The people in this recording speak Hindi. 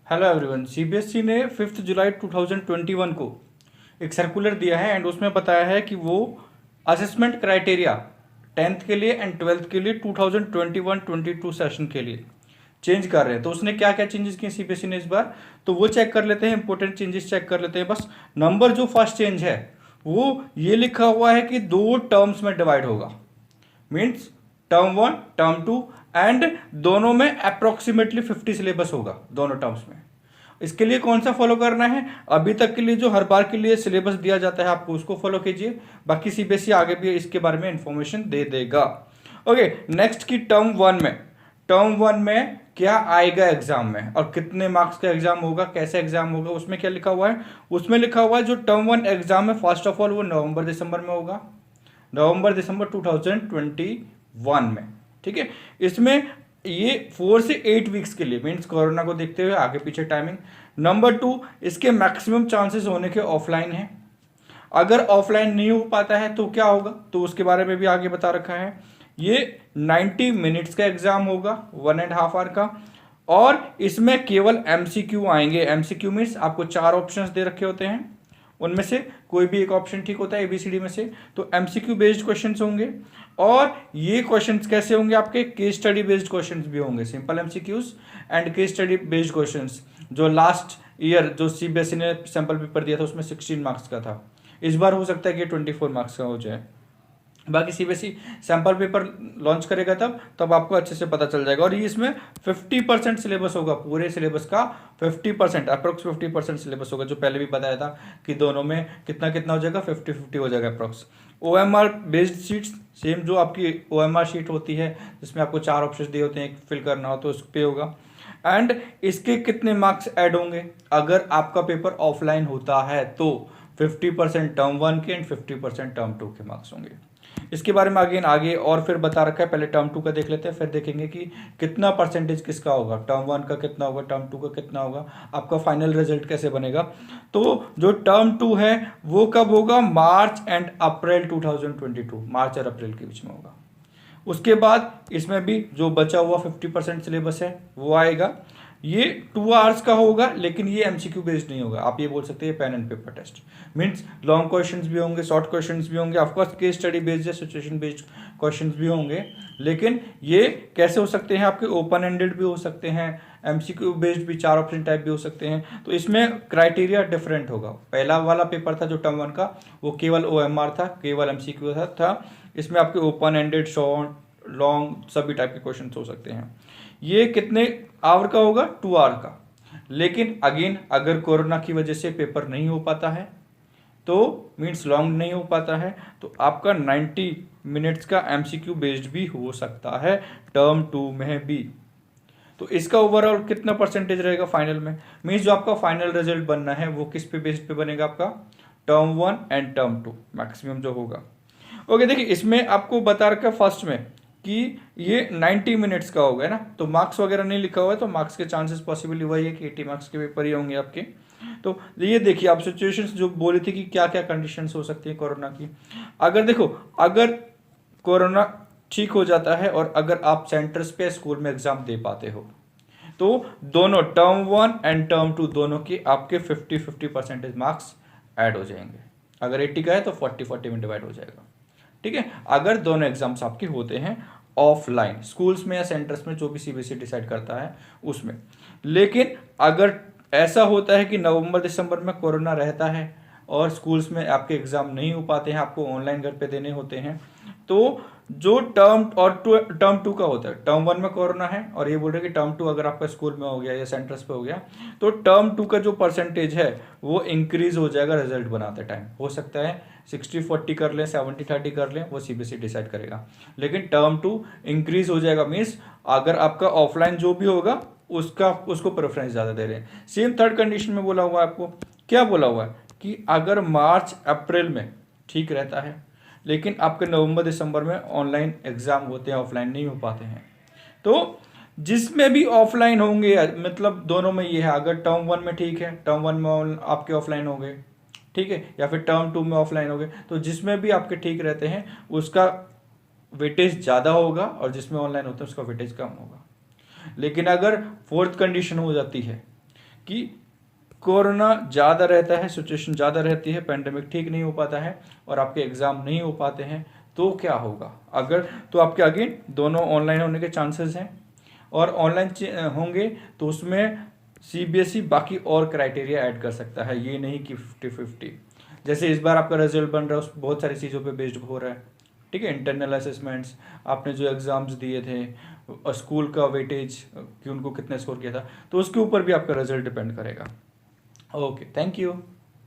Hello everyone. सीबीएसई ने 5 जुलाई 2021 को एक सर्कुलर दिया है एंड उसमें बताया है कि वो असेसमेंट क्राइटेरिया 10th के लिए एंड 12th के लिए 2021-22 सेशन के लिए चेंज कर रहे हैं। तो उसने क्या क्या चेंजेस किए सीबीएसई ने इस बार, तो वो चेक कर लेते हैं। इंपॉर्टेंट चेंजेस चेक कर लेते हैं। बस नंबर जो फर्स्ट चेंज है वो ये लिखा हुआ है कि 2 टर्म्स में डिवाइड होगा। मीन्स टर्म 1 टर्म 2 एंड दोनों में अप्रोक्सीमेटली 50 सिलेबस होगा दोनों टर्म्स में। इसके लिए कौन सा फॉलो करना है, अभी तक के लिए जो हर बार के लिए सिलेबस दिया जाता है आपको उसको फॉलो कीजिए। बाकी सीबीएसई आगे भी इसके बारे में इंफॉर्मेशन दे देगा। ओके, नेक्स्ट की टर्म 1 में क्या आएगा एग्जाम में और कितने मार्क्स का एग्जाम होगा, कैसे एग्जाम होगा, उसमें क्या लिखा हुआ है। उसमें लिखा हुआ है जो टर्म 1 एग्जाम है फर्स्ट ऑफ ऑल वो नवंबर दिसंबर में होगा, नवंबर दिसंबर 2021 में। ठीक है, इसमें ये 4 से 8 वीक्स के लिए, मीन्स कोरोना को देखते हुए आगे पीछे टाइमिंग। नंबर 2, इसके मैक्सिमम चांसेस होने के ऑफलाइन है। अगर ऑफलाइन नहीं हो पाता है तो क्या होगा, तो उसके बारे में भी आगे बता रखा है। ये 90 मिनट्स का एग्जाम होगा, 1.5 आवर का, और इसमें केवल एमसीक्यू आएंगे। एमसीक्यू मीन्स आपको 4 ऑप्शंस दे रखे होते हैं, उनमें से कोई भी एक ऑप्शन ठीक होता है एबीसीडी में से। तो एमसीक्यू बेस्ड क्वेश्चंस होंगे और ये क्वेश्चंस कैसे होंगे, आपके केस स्टडी बेस्ड क्वेश्चंस भी होंगे, simple MCQs and case study based questions. जो लास्ट ईयर जो सीबीएसई ने सैंपल पेपर दिया था उसमें 16 मार्क्स का था, इस बार हो सकता है कि 24 मार्क्स का हो जाए। बाकी सीबीएसई सैंपल पेपर लॉन्च करेगा तब आपको अच्छे से पता चल जाएगा। और ये इसमें 50% सिलेबस होगा, पूरे सिलेबस का 50%, अप्रोक्स 50% सिलेबस होगा, जो पहले भी बताया था कि दोनों में कितना कितना हो जाएगा, 50-50 हो जाएगा approx. OMR based sheets, same जो आपकी ओएमआर शीट होती है जिसमें आपको 4 ऑप्शन दिए होते हैं, एक फिल करना हो तो उस पर होगा। एंड इसके कितने मार्क्स ऐड होंगे अगर आपका पेपर ऑफलाइन होता है, तो 50% टर्म 1 के एंड 50% टर्म 2 के मार्क्स होंगे। इसके बारे में आगे और फिर बता रखा है। पहले टर्म 2 का देख लेते हैं, फिर देखेंगे कि कितना परसेंटेज किसका होगा, टर्म 1 का कितना होगा, टर्म 2 का कितना होगा, आपका फाइनल रिजल्ट कैसे बनेगा। तो जो टर्म 2 है वो कब होगा, मार्च एंड अप्रैल 2022, मार्च और अप्रैल के बीच में होगा। उसके बाद इसमें भी जो बचा हुआ 50% सिलेबस है वो आएगा। ये 2 आवर्स का होगा, लेकिन ये एमसीक्यू बेस्ड नहीं होगा। आप ये बोल सकते हैं pen and paper test, means long questions भी होंगे, शॉर्ट क्वेश्चंस भी होंगे, ऑफकोर्स केस स्टडी बेस्ड या सिचुएशन बेस्ड क्वेश्चंस भी होंगे। लेकिन ये कैसे हो सकते हैं, आपके ओपन एंडेड भी हो सकते हैं, एमसीक्यू बेस्ड भी 4 ऑप्शन टाइप भी हो सकते हैं। तो इसमें क्राइटेरिया डिफरेंट होगा। पहला वाला पेपर था जो टर्म 1 का, वो केवल ओएमआर था, केवल एमसीक्यू था। इसमें आपके ओपन एंडेड, शॉर्ट, लॉन्ग सभी टाइप के क्वेश्चन हो सकते हैं। ये कितने आवर का होगा, 2 आवर का। लेकिन अगेन अगर कोरोना की वजह से पेपर नहीं हो पाता है, तो मीन्स लॉन्ग नहीं हो पाता है, तो आपका 90 मिनट्स का एमसीक्यू बेस्ड भी हो सकता है टर्म 2 में भी। तो इसका ओवरऑल कितना परसेंटेज रहेगा फाइनल में, मीन्स जो आपका फाइनल रिजल्ट बनना है वो किस पे बेस्ड पे बनेगा, आपका टर्म 1 एंड टर्म 2 मैक्सिमम जो होगा। ओके, देखिए इसमें आपको बता रखा फर्स्ट में कि ये 90 मिनट्स का होगा ना, तो मार्क्स वगैरह नहीं लिखा हुआ है, तो मार्क्स के चांसेस पॉसिबली वही है कि 80 मार्क्स के पेपर ही होंगे आपके। तो ये देखिए आप सिचुएशंस जो बोली थी कि क्या क्या कंडीशंस हो सकती है कोरोना की। अगर देखो, अगर कोरोना ठीक हो जाता है और अगर आप सेंटर्स पे स्कूल में एग्जाम दे पाते हो, तो दोनों टर्म 1 एंड टर्म 2 दोनों के आपके 50-50% मार्क्स ऐड हो जाएंगे। अगर 80 का है तो 40-40 में डिवाइड हो जाएगा। ठीक है, अगर दोनों एग्जाम्स आपके होते हैं ऑफलाइन, स्कूल्स में या सेंटर्स में, जो भी सीबीएसई डिसाइड करता है उसमें। लेकिन अगर ऐसा होता है कि नवंबर दिसंबर में कोरोना रहता है और स्कूल्स में आपके एग्जाम नहीं हो पाते हैं, आपको ऑनलाइन घर पे देने होते हैं, तो जो टर्म 2 का होता है, टर्म 1 में कोरोना है और ये बोल रहे हैं कि टर्म 2 अगर आपका स्कूल में हो गया या सेंटर्स पे हो गया, तो टर्म 2 का जो परसेंटेज है वो इंक्रीज हो जाएगा रिजल्ट बनाते टाइम। हो सकता है 60-40 कर लें, 70-30 कर लें, वो सीबीएसई डिसाइड करेगा। लेकिन टर्म 2 इंक्रीज हो जाएगा, मीन्स अगर आपका ऑफलाइन जो भी होगा उसको प्रेफरेंस ज़्यादा दे रहे हैं। सेम थर्ड कंडीशन में बोला हुआ है आपको, क्या बोला हुआ है कि अगर मार्च अप्रैल में ठीक रहता है, लेकिन आपके नवंबर दिसंबर में ऑनलाइन एग्जाम होते हैं, ऑफलाइन नहीं हो पाते हैं, तो जिसमें भी ऑफलाइन होंगे, मतलब दोनों में ये है, अगर टर्म 1 में ठीक है, टर्म 1 में आपके ऑफलाइन हो गए, ठीक है, या फिर टर्म 2 में ऑफलाइन हो गए, तो जिसमें भी आपके ठीक रहते हैं उसका वेटेज ज़्यादा होगा और जिसमें ऑनलाइन होता है उसका वेटेज कम होगा। लेकिन अगर फोर्थ कंडीशन हो जाती है कि कोरोना ज़्यादा रहता है, सिचुएशन ज़्यादा रहती है, पेंडेमिक ठीक नहीं हो पाता है और आपके एग्ज़ाम नहीं हो पाते हैं, तो क्या होगा? अगर तो आपके अगेन दोनों ऑनलाइन होने के चांसेस हैं, और ऑनलाइन होंगे तो उसमें सीबीएसई बाकी और क्राइटेरिया ऐड कर सकता है, ये नहीं कि 50-50। जैसे इस बार आपका रिजल्ट बन रहा है, उस बहुत सारी चीज़ों पे बेस्ड हो रहा है, ठीक है। इंटरनल असेसमेंट्स, आपने जो एग्ज़ाम्स दिए थे, और स्कूल का वेटेज कि उनको कितने स्कोर किया था, तो उसके ऊपर भी आपका रिजल्ट डिपेंड करेगा। Okay, thank you.